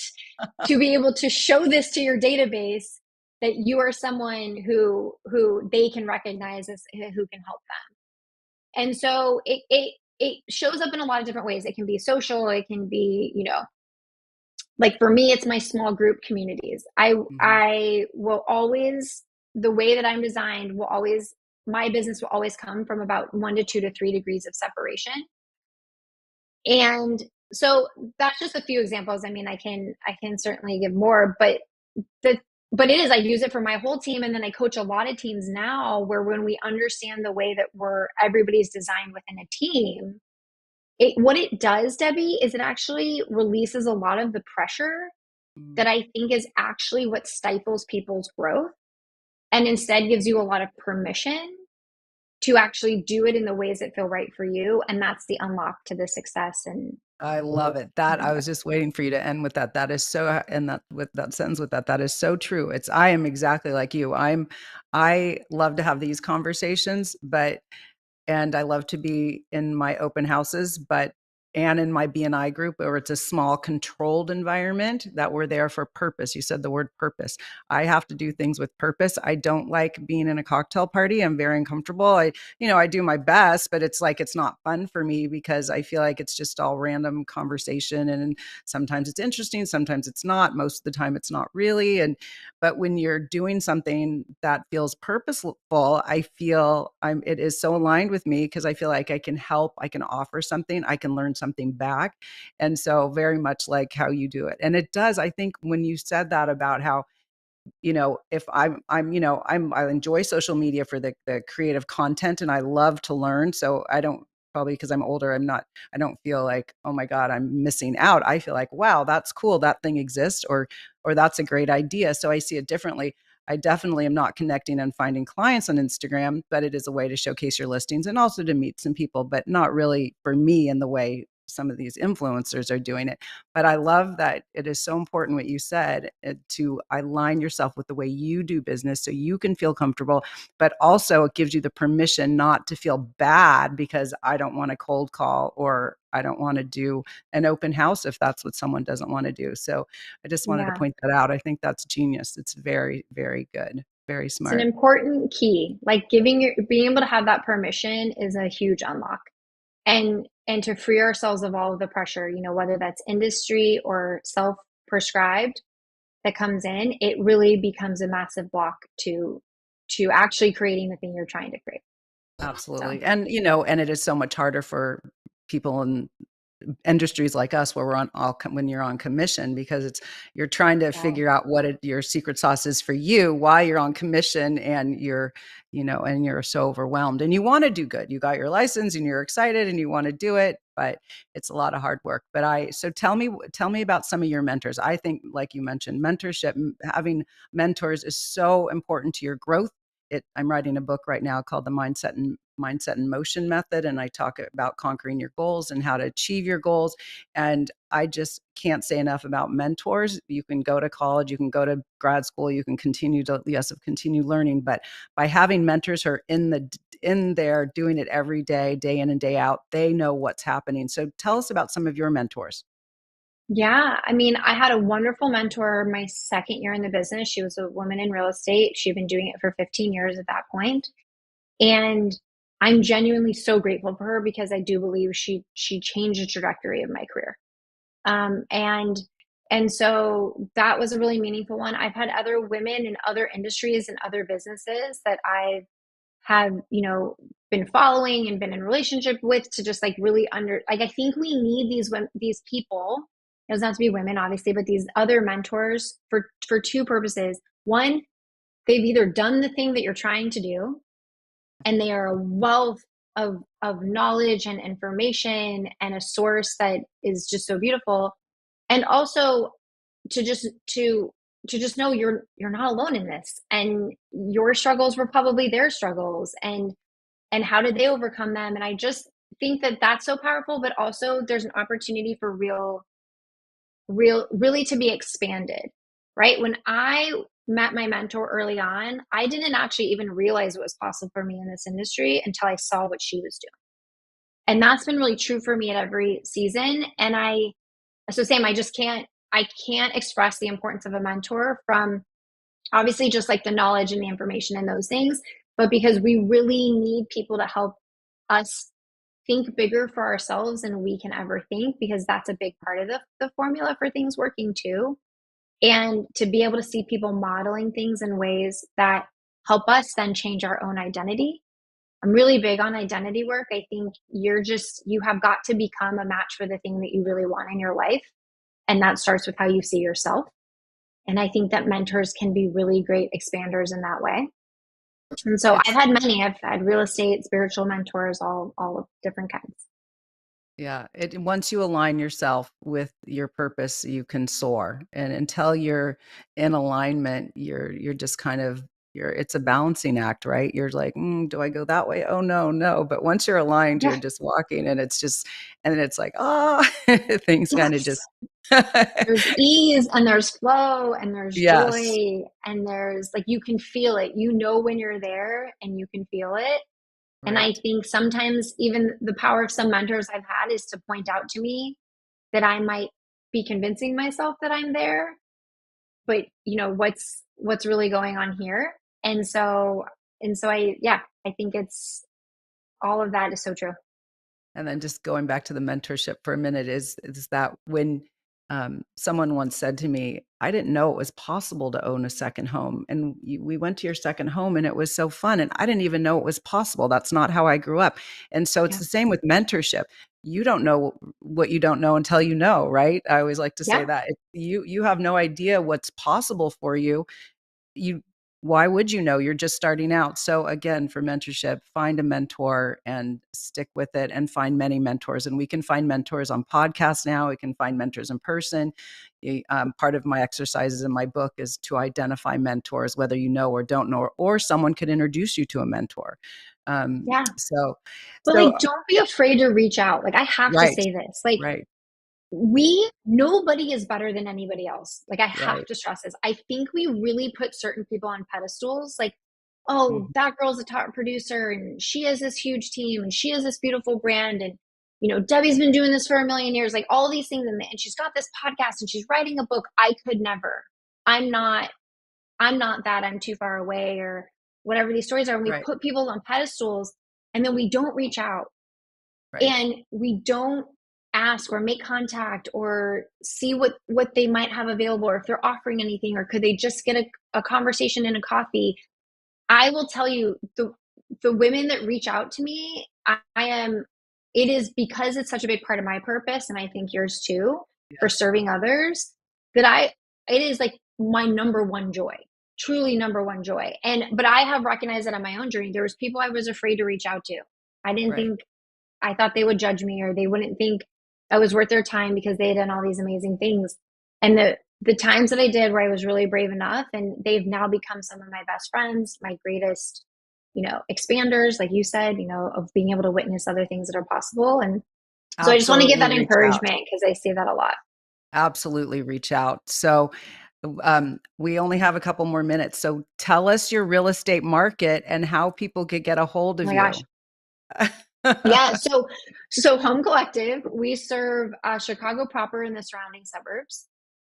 Speaker 2: to be able to show this to your database that you are someone who they can recognize as who can help them. And so it shows up in a lot of different ways. It can be social, it can be, like for me, it's my small group communities.
Speaker 1: Mhm.
Speaker 2: I will always, the way that I'm designed will always, my business will always come from about 1 to 2 to 3 degrees of separation. And so that's just a few examples. I mean, I can certainly give more, the but it is, I use it for my whole team, and then I coach a lot of teams now where when we understand the way that everybody's designed within a team, what it does, Debbie, is it actually releases a lot of the pressure
Speaker 1: Mm.
Speaker 2: that I think is actually what stifles people's growth, and instead gives you a lot of permission to actually do it in the ways that feel right for you. And that's the unlock to the success. And
Speaker 1: I love it. That I was just waiting for you to end with that. That is so, and that with that sentence with that, that is so true. I am exactly like you. I love to have these conversations, and I love to be in my open houses, and in my BNI group, where it's a small controlled environment, that we're there for purpose. You said the word purpose. I have to do things with purpose. I don't like being in a cocktail party. I'm very uncomfortable. I do my best, but it's like, it's not fun for me because I feel like it's just all random conversation. And sometimes it's interesting, sometimes it's not. Most of the time it's not really. But when you're doing something that feels purposeful, it is so aligned with me because I feel like I can help, I can offer something, I can learn something back. And so very much like how you do it. And it does, I think when you said that about how, if I enjoy social media for the creative content, and I love to learn. So I don't, probably because I'm older, I don't feel like, oh my God, I'm missing out. I feel like, wow, that's cool. That thing exists, or that's a great idea. So I see it differently. I definitely am not connecting and finding clients on Instagram, but it is a way to showcase your listings and also to meet some people, but not really for me in the way some of these influencers are doing it. But I love that it is so important what you said, to align yourself with the way you do business so you can feel comfortable, but also it gives you the permission not to feel bad because I don't want to cold call, or I don't want to do an open house if that's what someone doesn't want to do. So I just wanted to
Speaker 2: yeah,
Speaker 1: point that out. I think that's genius. It's very, very good. Very
Speaker 2: it's an
Speaker 1: smart.
Speaker 2: important key. Like being able to have that permission is a huge unlock. And to free ourselves of all of the pressure, whether that's industry or self-prescribed that comes in, it really becomes a massive block to actually creating the thing you're trying to create. So
Speaker 1: Absolutely. And it is so much harder for people industries like us where we're on when you're on commission, because you're trying to
Speaker 2: Yeah.
Speaker 1: figure out what your secret sauce is for you, why you're on commission, and and you're so overwhelmed and you want to do good. You got your license and you're excited and you want to do it, but it's a lot of hard work. So tell me about some of your mentors. I think, like you mentioned, mentorship, having mentors is so important to your growth. I'm writing a book right now called the Mindset and Motion Method, and I talk about conquering your goals and how to achieve your goals. And I just can't say enough about mentors. You can go to college, you can go to grad school, you can continue learning, but by having mentors who are in there doing it every day, day in and day out, they know what's happening. So tell us about some of your mentors.
Speaker 2: Yeah, I mean, I had a wonderful mentor my second year in the business. She was a woman in real estate. She'd been doing it for 15 years at that point. And I'm genuinely so grateful for her because I do believe she changed the trajectory of my career. Um, and and so that was a really meaningful one. I've had other women in other industries and other businesses that I have, been following and been in relationship with to just like really like I think we need these women, these people. It doesn't have to be women, obviously, but these other mentors for two purposes. One, they've either done the thing that you're trying to do, and they are a wealth of knowledge and information and a source that is just so beautiful. And also to just know you're not alone in this, and your struggles were probably their struggles, and how did they overcome them. And I just think that that's so powerful, but also there's an opportunity for really to be expanded, right? When I met my mentor early on, I didn't actually even realize it was possible for me in this industry until I saw what she was doing. And that's been really true for me at every season. And Sam, I can't express the importance of a mentor from obviously just like the knowledge and the information and those things, but because we really need people to help us think bigger for ourselves than we can ever think, because that's a big part of the formula for things working too. And to be able to see people modeling things in ways that help us then change our own identity. I'm really big on identity work. I think you have got to become a match for the thing that you really want in your life. And that starts with how you see yourself. And I think that mentors can be really great expanders in that way. And so I've
Speaker 1: It's
Speaker 2: had many. I've had real estate, spiritual mentors, all of different kinds.
Speaker 1: Yeah, once you align yourself with your purpose, you can soar. And until you're in alignment, you're just kind of it's a balancing act, right? You're like, do I go that way? Oh no, no. But once you're aligned, you're
Speaker 2: Yeah.
Speaker 1: just walking, and then it's like, things kind of
Speaker 2: Yes.
Speaker 1: just
Speaker 2: There's ease and there's flow and there's
Speaker 1: Yes,
Speaker 2: joy and there's like, you can feel it. You know when you're there and you can feel it. And I
Speaker 1: right.
Speaker 2: think sometimes even the power of some mentors I've had is to point out to me that I might be convincing myself that I'm there, but what's really going on here. And so I think it's all of that is so true.
Speaker 1: And then just going back to the mentorship for a minute is that when someone once said to me, I didn't know it was possible to own a second home. And we went to your second home and it was so fun. And I didn't even know it was possible. That's not how I grew up. And so it's
Speaker 2: Yeah.
Speaker 1: the same with mentorship. You don't know what you don't know until you know, right? I always like to say
Speaker 2: Yeah.
Speaker 1: that. You have no idea what's possible for you. you Why would you know? You're just starting out. So again, for mentorship, find a mentor and stick with it, and find many mentors. And we can find mentors on podcasts now. We can find mentors in person. Part of my exercises in my book is to identify mentors, whether you know or don't know, or someone could introduce you to a mentor. Um,
Speaker 2: Yeah.
Speaker 1: so,
Speaker 2: But
Speaker 1: so
Speaker 2: like, don't be afraid to reach out. Like, I have to
Speaker 1: right,
Speaker 2: say this. Like,
Speaker 1: right,
Speaker 2: nobody is better than anybody else. Like, I have
Speaker 1: right.
Speaker 2: to stress this. I think we really put certain people on pedestals. Like, oh,
Speaker 1: Mhm.
Speaker 2: that girl's a top producer and she has this huge team and she has this beautiful brand. And, Debbie's been doing this for a million years, like all these things. And she's got this podcast and she's writing a book. I could never. I'm not, I'm not that. I'm too far away or whatever these stories are. And we
Speaker 1: Right,
Speaker 2: put people on pedestals and then we don't reach out
Speaker 1: right,
Speaker 2: and we don't ask or make contact or see what they might have available, or if they're offering anything, or could they just get a conversation and a coffee. I will tell you, the women that reach out to me, I am it is because it's such a big part of my purpose, and I think yours too, for
Speaker 1: Yes.
Speaker 2: serving others, it is like my number one joy, truly number one joy. But I have recognized that on my own journey, there was people I was afraid to reach out to. I didn't
Speaker 1: Right.
Speaker 2: think, I thought they would judge me, or they wouldn't think I was worth their time because they had done all these amazing things. And the times that I did where I was really brave enough, and they've now become some of my best friends, my greatest, expanders, like you said, of being able to witness other things that are possible. And so I just want to give
Speaker 1: Absolutely
Speaker 2: that
Speaker 1: reach out.
Speaker 2: encouragement because I say that a lot.
Speaker 1: Absolutely reach out. So, we only have a couple more minutes. So tell us your real estate market and how people could get a hold
Speaker 2: Oh
Speaker 1: of
Speaker 2: my gosh.
Speaker 1: you.
Speaker 2: Yeah. So Home Collective, we serve Chicago proper and the surrounding suburbs.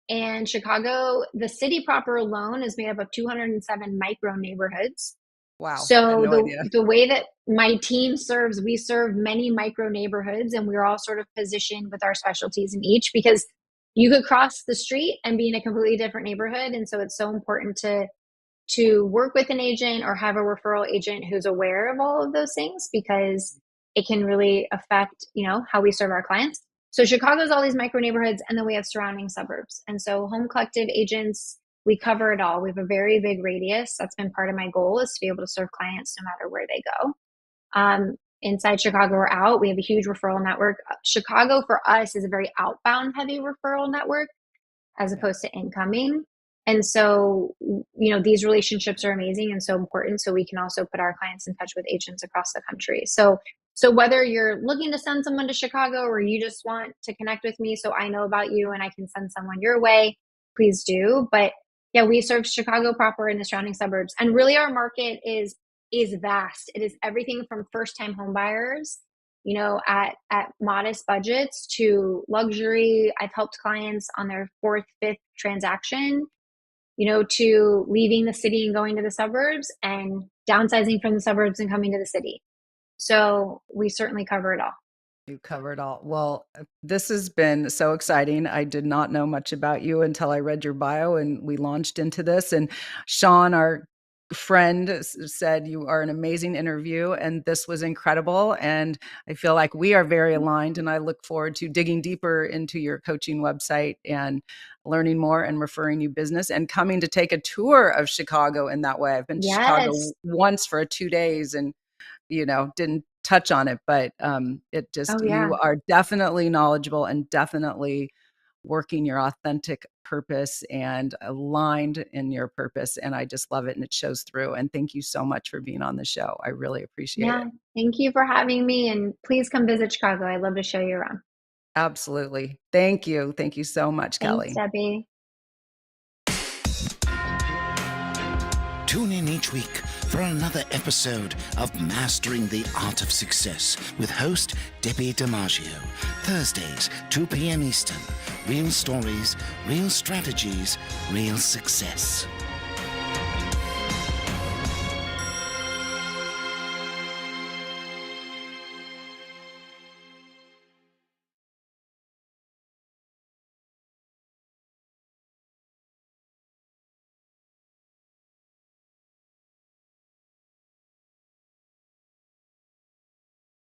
Speaker 2: And Chicago, the city proper alone is made up of 207 micro neighborhoods.
Speaker 1: Wow, I had
Speaker 2: So
Speaker 1: no idea.
Speaker 2: the way that my team serves, we serve many micro neighborhoods, and we're all sort of positioned with our specialties in each, because you could cross the street and be in a completely different neighborhood. And so it's so important to work with an agent or have a referral agent who's aware of all of those things, because it can really affect, how we serve our clients. So Chicago's all these micro neighborhoods, and then we have surrounding suburbs. And so Home Collective agents, we cover it all. We have a very big radius. That's been part of my goal, is to be able to serve clients no matter where they go. Inside Chicago or out, we have a huge referral network. Chicago for us is a very outbound heavy referral network as
Speaker 1: Yeah.
Speaker 2: opposed to incoming. And so, these relationships are amazing and so important. So we can also put our clients in touch with agents across the country. So whether you're looking to send someone to Chicago, or you just want to connect with me so I know about you and I can send someone your way, please do. But yeah, we serve Chicago proper and the surrounding suburbs. And really our market is vast. It is everything from first-time home buyers, at modest budgets, to luxury. I've helped clients on their fourth, fifth transaction, to leaving the city and going to the suburbs, and downsizing from the suburbs and coming to the city. So we certainly cover it all.
Speaker 1: You covered all. Well, this has been so exciting. I did not know much about you until I read your bio and we launched into this. And Sean, our friend, said you are an amazing interview and this was incredible. And I feel like we are very aligned, and I look forward to digging deeper into your coaching website and learning more and referring you business and coming to take a tour of Chicago in that way. I've been to Chicago
Speaker 2: Yes.
Speaker 1: once for 2 days and didn't touch on it, but it
Speaker 2: Oh
Speaker 1: just, you
Speaker 2: yeah.
Speaker 1: are definitely knowledgeable and definitely working your authentic purpose and aligned in your purpose. And I just love it. And it shows through. And thank you so much for being on the show. I really appreciate
Speaker 2: Yeah.
Speaker 1: it.
Speaker 2: Thank you for having me, and please come visit Chicago. I'd love to show you around.
Speaker 1: Absolutely. Thank you. Thank you so much,
Speaker 2: Thanks,
Speaker 1: Kelly.
Speaker 2: Debbie.
Speaker 3: Tune in each week for another episode of Mastering the Art of Success with host Debbi DiMaggio. Thursdays, 2 p.m. Eastern. Real stories, real strategies, real success.